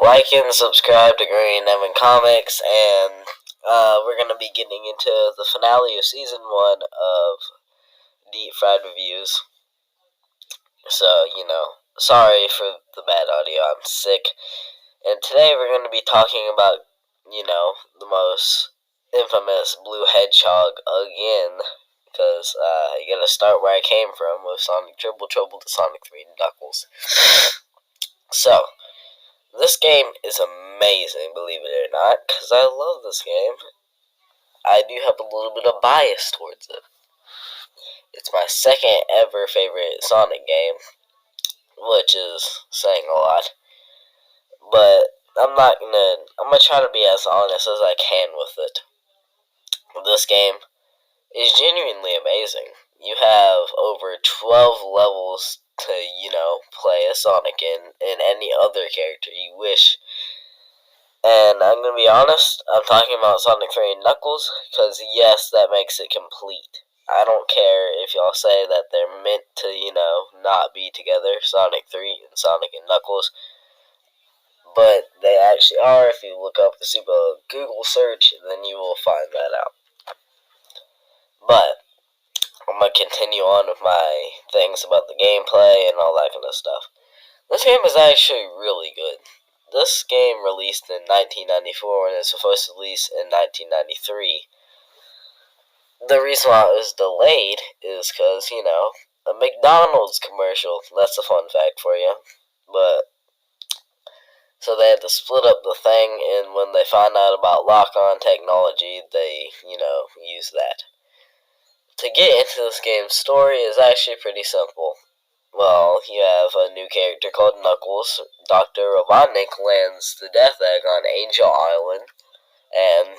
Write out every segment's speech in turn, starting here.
Like and subscribe to Green Evan Comics, and we're going to be getting into the finale of Season 1 of Deep Fried Reviews. So, sorry for the bad audio, I'm sick. And today we're going to be talking about, the most infamous Blue Hedgehog again. Because you gotta start where I came from with Sonic Triple Trouble to Sonic 3 Knuckles. So, this game is amazing, believe it or not, because I love this game. I do have a little bit of bias towards it. It's my second ever favorite Sonic game, which is saying a lot. But I'm gonna try to be as honest as I can with it. This game is genuinely amazing. You have over 12 levels to, play as Sonic in any other character you wish. And I'm going to be honest, I'm talking about Sonic 3 and Knuckles, because yes, that makes it complete. I don't care if y'all say that they're meant to, not be together, Sonic 3 and Sonic and Knuckles, but they actually are. If you look up the super Google search, then you will find that out. But I'm going to continue on with my things about the gameplay and all that kind of stuff. This game is actually really good. This game released in 1994 and it's supposed to release in 1993. The reason why it was delayed is because, a McDonald's commercial. That's a fun fact for you. But, so they had to split up the thing, and when they found out about lock-on technology, they, used that. To get into this game's story is actually pretty simple. Well, you have a new character called Knuckles. Dr. Robotnik lands the Death Egg on Angel Island and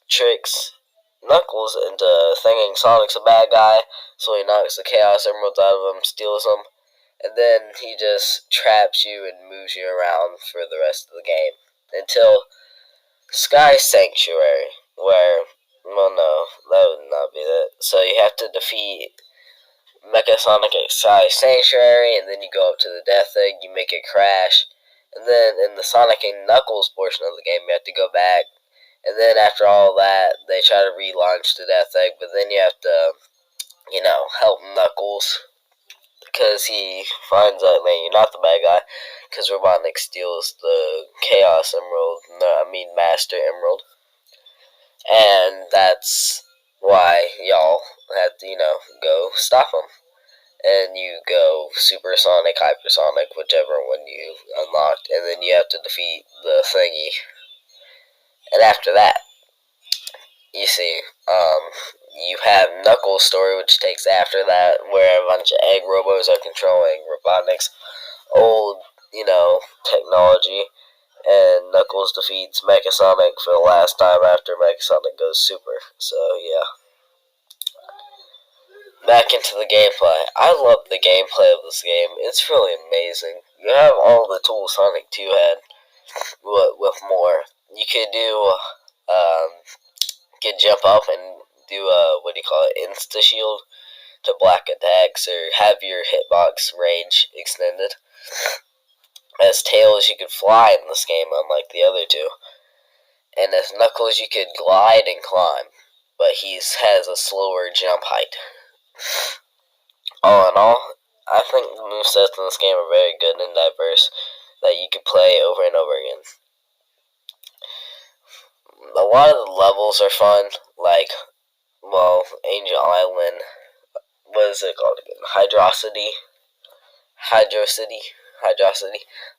tricks Knuckles into thinking Sonic's a bad guy, so he knocks the Chaos Emeralds out of him, steals them, and then he just traps you and moves you around for the rest of the game. Until Sky Sanctuary, where, well, no, that would not be it. So you have to defeat Mecha Sonic at Sky Sanctuary, and then you go up to the Death Egg, you make it crash, and then in the Sonic and Knuckles portion of the game, you have to go back, and then after all that, they try to relaunch the Death Egg, but then you have to, help Knuckles, because he finds out, man, you're not the bad guy, because Robotnik steals the Chaos Emerald, Master Emerald, and that's why y'all have to, go stop him. And you go Supersonic, Hypersonic, whichever one you unlocked, and then you have to defeat the thingy. And after that, you see, you have Knuckles' story, which takes after that, where a bunch of egg robos are controlling Robotnik's old, technology, and Knuckles defeats Mechasonic for the last time after Mechasonic goes super. So, yeah. Back into the gameplay. I love the gameplay of this game. It's really amazing. You have all the tools Sonic 2 had, with more. You could do, jump up and do, Insta Shield to block attacks, or have your hitbox range extended. As Tails, you could fly in this game, unlike the other two. And as Knuckles, you could glide and climb, but he has a slower jump height. All in all, I think the movesets in this game are very good and diverse, that you could play over and over again. A lot of the levels are fun, like, Angel Island, what is it called again? Hydrocity.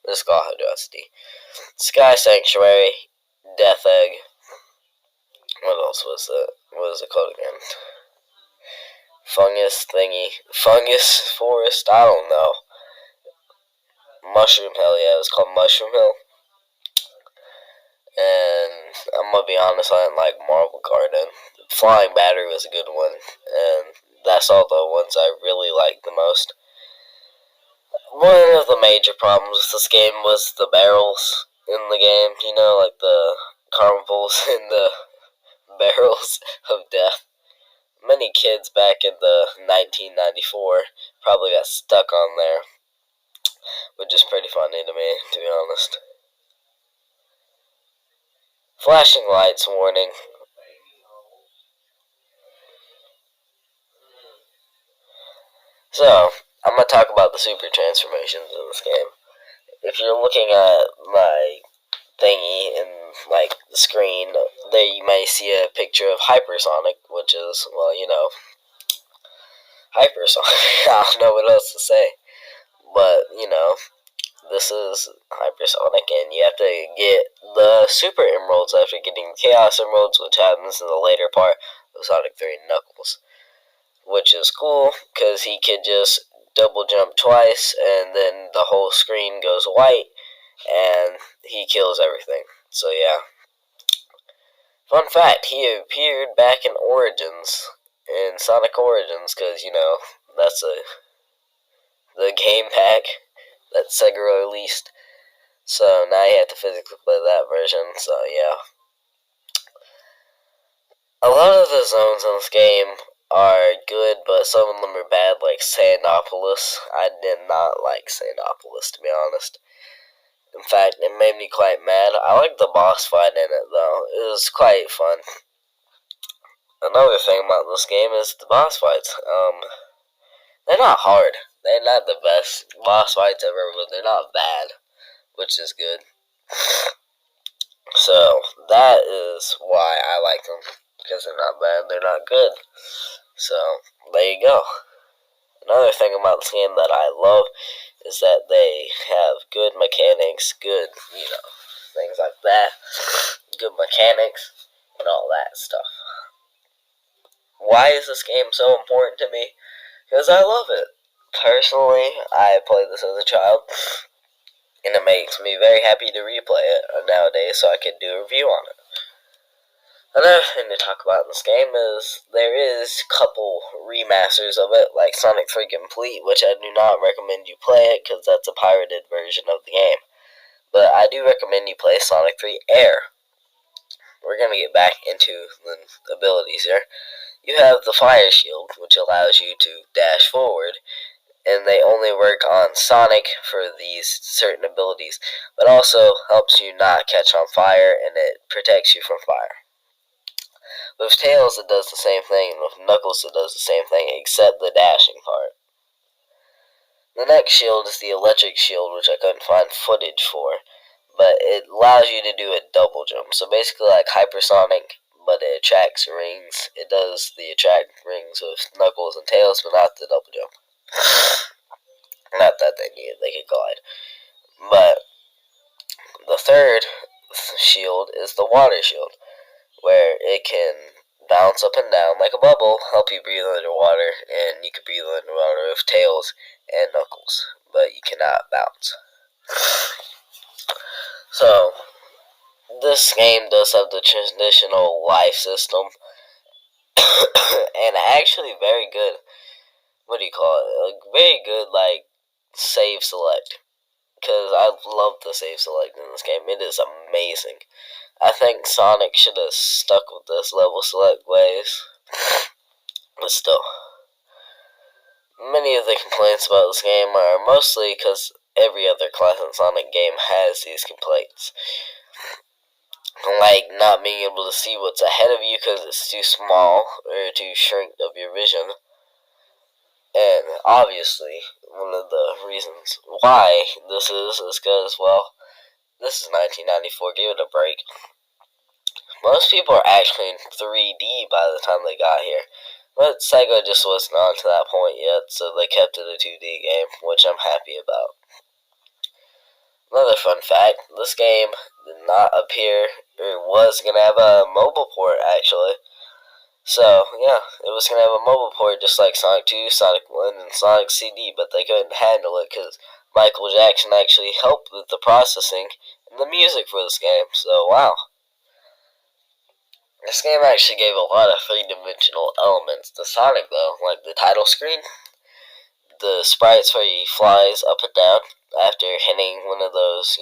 Let's call it Hydrocity. Sky Sanctuary, Death Egg. What else was it? What is it called again? Fungus Forest, I don't know. Mushroom Hill, yeah, it was called Mushroom Hill. And I'm gonna be honest, I didn't like Marble Garden. Flying Battery was a good one, and that's all the ones I really liked the most. One of the major problems with this game was the barrels in the game, like the carnivals in the barrels of death. Many kids back in the 1994 probably got stuck on there. which is pretty funny to me, to be honest. Flashing lights warning. So, I'm going to talk about the super transformations in this game. If you're looking at my thingy in, like, the screen, there you may see a picture of Hypersonic, which is, well, Hypersonic. I don't know what else to say. But, this is Hypersonic, and you have to get the Super Emeralds after getting the Chaos Emeralds, which happens in the later part of Sonic 3 and Knuckles. Which is cool, because he could just double jump twice, and then the whole screen goes white, and he kills everything. So yeah. Fun fact, he appeared back in Origins, in Sonic Origins, because, that's the game pack that Sega released. So now you have to physically play that version, so yeah. A lot of the zones in this game are good, but some of them are bad, like Sandopolis. I did not like Sandopolis, to be honest. In fact, it made me quite mad. I like the boss fight in it, though. It was quite fun. Another thing about this game is the boss fights. They're not hard. They're not the best boss fights ever, but they're not bad, which is good. So, that is why I like them. Because they're not bad, they're not good. So, there you go. Another thing about this game that I love is that they have good mechanics, good, things like that. Good mechanics, and all that stuff. Why is this game so important to me? Because I love it. Personally, I played this as a child, and it makes me very happy to replay it nowadays so I can do a review on it. Another thing to talk about in this game is there is a couple remasters of it, like Sonic 3 Complete, which I do not recommend you play it because that's a pirated version of the game. But I do recommend you play Sonic 3 Air. We're going to get back into the abilities here. You have the Fire Shield, which allows you to dash forward, and they only work on Sonic for these certain abilities, but also helps you not catch on fire, and it protects you from fire. With Tails, it does the same thing, and with Knuckles, it does the same thing, except the dashing part. The next shield is the Electric Shield, which I couldn't find footage for, but it allows you to do a double jump. So basically like Hypersonic, but it attracts rings. It does the attract rings with Knuckles and Tails, but not the double jump. Not that they could glide. But the third shield is the Water Shield, where it can bounce up and down like a bubble, help you breathe underwater, and you can breathe underwater with Tails and Knuckles, but you cannot bounce. So, this game does have the traditional life system, and actually very good, very good, save select, because I love the save select in this game. It is amazing. I think Sonic should have stuck with this level select ways. But still. Many of the complaints about this game are mostly because every other classic Sonic game has these complaints. Like not being able to see what's ahead of you because it's too small or too shrinked of your vision. And obviously, one of the reasons why this is because, well, this is 1994, give it a break. Most people are actually in 3D by the time they got here. But Sega just wasn't on to that point yet, so they kept it a 2D game, which I'm happy about. Another fun fact, this game did not appear, or was going to have a mobile port, actually. So, yeah, it was going to have a mobile port just like Sonic 2, Sonic 1, and Sonic CD, but they couldn't handle it because Michael Jackson actually helped with the processing and the music for this game, so wow. This game actually gave a lot of three-dimensional elements to Sonic, though, like the title screen, the sprites where he flies up and down after hitting one of those,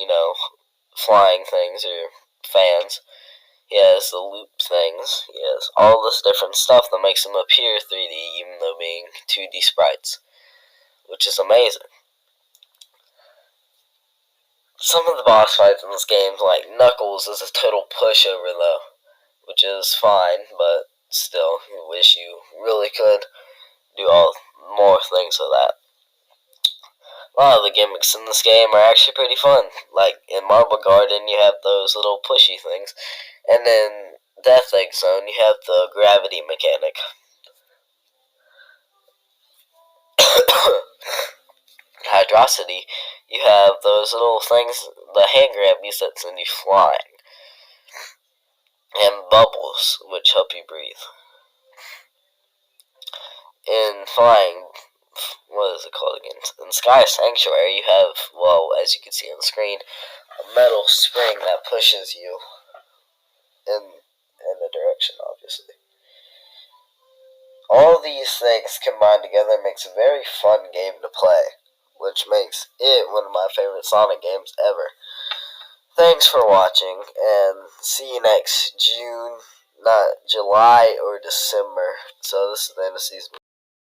flying things or fans. He has the loop things. He has all this different stuff that makes him appear 3D, even though being 2D sprites, which is amazing. Some of the boss fights in this game, like Knuckles, is a total pushover though, which is fine, but still, I wish you really could do all more things with that. A lot of the gimmicks in this game are actually pretty fun. Like in Marble Garden, you have those little pushy things, and in Death Egg Zone, you have the gravity mechanic. Hydrocity, you have those little things, the hand grabbies that send you flying, and bubbles, which help you breathe. In flying, what is it called again? In Sky Sanctuary, you have, well, as you can see on the screen, a metal spring that pushes you in a direction, obviously. All these things combined together makes a very fun game to play, which makes it one of my favorite Sonic games ever. Thanks for watching, and see you next June, not July or December. So this is the end of season.